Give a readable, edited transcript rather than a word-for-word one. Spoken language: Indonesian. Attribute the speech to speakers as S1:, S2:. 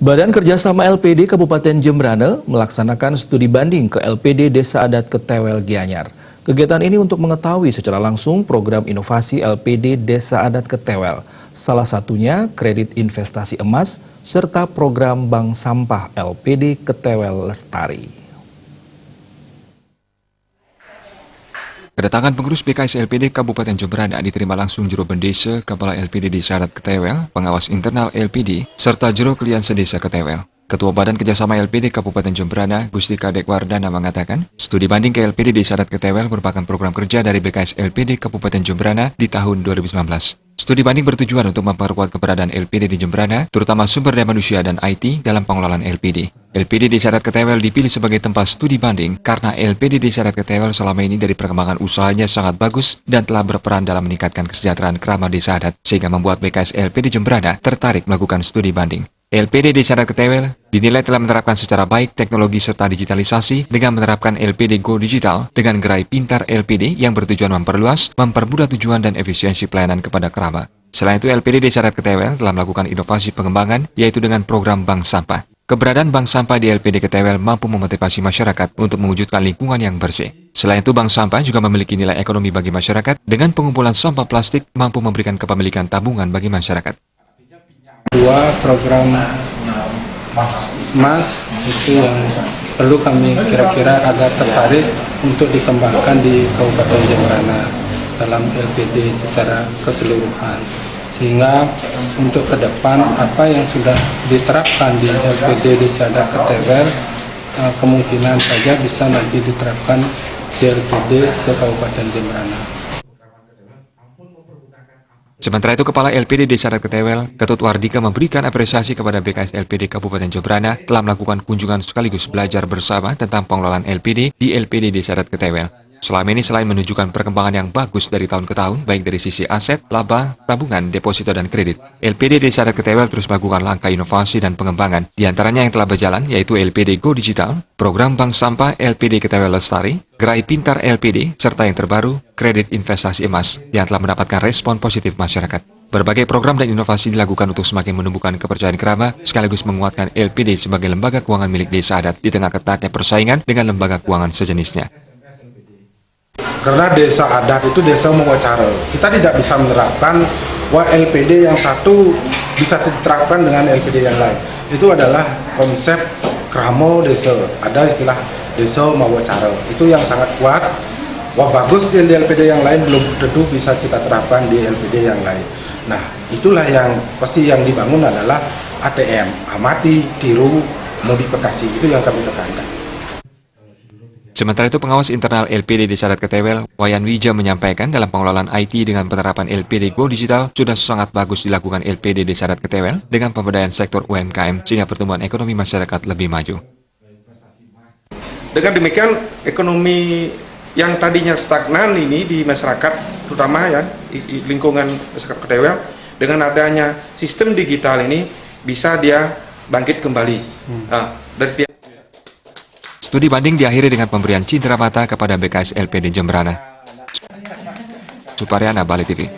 S1: Badan Kerjasama LPD Kabupaten Jembrana melaksanakan studi banding ke LPD Desa Adat Ketewel Gianyar. Kegiatan ini untuk mengetahui secara langsung program inovasi LPD Desa Adat Ketewel, salah satunya kredit investasi emas, serta program bank sampah LPD Ketewel Lestari.
S2: Kedatangan pengurus BKS LPD Kabupaten Jembrana diterima langsung Juru Bendesa Kepala LPD Desa Adat Ketewel, pengawas internal LPD, serta Juru Klien Sedesa Ketewel. Ketua Badan Kerjasama LPD Kabupaten Jembrana, Gusti Kadek Wardana mengatakan, studi banding ke LPD Desa Adat Ketewel merupakan program kerja dari BKS LPD Kabupaten Jembrana di tahun 2019. Studi banding bertujuan untuk memperkuat keberadaan LPD di Jembrana, terutama sumber daya manusia dan IT dalam pengelolaan LPD. LPD Desa Adat Ketewel dipilih sebagai tempat studi banding karena LPD Desa Adat Ketewel selama ini dari perkembangan usahanya sangat bagus dan telah berperan dalam meningkatkan kesejahteraan kerabat desa adat, sehingga membuat BKS LPD Jembrana tertarik melakukan studi banding. LPD Desa Adat Ketewel dinilai telah menerapkan secara baik teknologi serta digitalisasi dengan menerapkan LPD Go Digital dengan gerai pintar LPD yang bertujuan memperluas, mempermudah tujuan dan efisiensi pelayanan kepada kerabat. Selain itu, LPD Desa Adat Ketewel telah melakukan inovasi pengembangan yaitu dengan program bank sampah. Keberadaan bank sampah di LPD Ketewel mampu memotivasi masyarakat untuk mewujudkan lingkungan yang bersih. Selain itu, bank sampah juga memiliki nilai ekonomi bagi masyarakat dengan pengumpulan sampah plastik mampu memberikan kepemilikan tabungan bagi masyarakat.
S3: Dua program MAS itu yang perlu kami kira-kira agak tertarik untuk dikembangkan di Kabupaten Jembrana dalam LPD secara keseluruhan. Sehingga untuk ke depan apa yang sudah diterapkan di LPD Desa Adat Ketewel kemungkinan saja bisa nanti diterapkan di LPD se-Kabupaten Jembrana.
S2: Sementara itu, Kepala LPD Desa Adat Ketewel, Ketut Wardika memberikan apresiasi kepada BKS LPD Kabupaten Jembrana telah melakukan kunjungan sekaligus belajar bersama tentang pengelolaan LPD di LPD Desa Adat Ketewel. Selama ini selain menunjukkan perkembangan yang bagus dari tahun ke tahun, baik dari sisi aset, laba, tabungan, deposito, dan kredit, LPD Desa Adat Ketewel terus melakukan langkah inovasi dan pengembangan. Di antaranya yang telah berjalan yaitu LPD Go Digital, program bank sampah LPD Ketewel Lestari, gerai pintar LPD, serta yang terbaru, kredit investasi emas yang telah mendapatkan respon positif masyarakat. Berbagai program dan inovasi dilakukan untuk semakin menumbuhkan kepercayaan kerabat, sekaligus menguatkan LPD sebagai lembaga keuangan milik desa adat di tengah ketatnya persaingan dengan lembaga keuangan sejenisnya.
S4: Karena desa adat itu desa mewacara. Kita tidak bisa menerapkan bahwa LPD yang satu bisa diterapkan dengan LPD yang lain. Itu adalah konsep kramo desa. Ada istilah desa mewacara. Itu yang sangat kuat. Wah, bagus di LPD yang lain belum tentu bisa kita terapkan di LPD yang lain. Nah, itulah yang pasti yang dibangun adalah ATM, amati, tiru, modifikasi. Itu yang kami tekankan.
S2: Sementara itu, pengawas internal LPD Desa Adat Ketewel, Wayan Wija menyampaikan dalam pengelolaan IT dengan penerapan LPD Go Digital sudah sangat bagus dilakukan LPD Desa Adat Ketewel dengan pemberdayaan sektor UMKM sehingga pertumbuhan ekonomi masyarakat lebih maju.
S5: Dengan demikian, ekonomi yang tadinya stagnan ini di masyarakat, terutama ya di lingkungan masyarakat Ketewel, dengan adanya sistem digital ini bisa dia bangkit kembali.
S2: Studi banding diakhiri dengan pemberian cindera mata kepada BKS LPD Jembrana. Suparyana, Bali TV.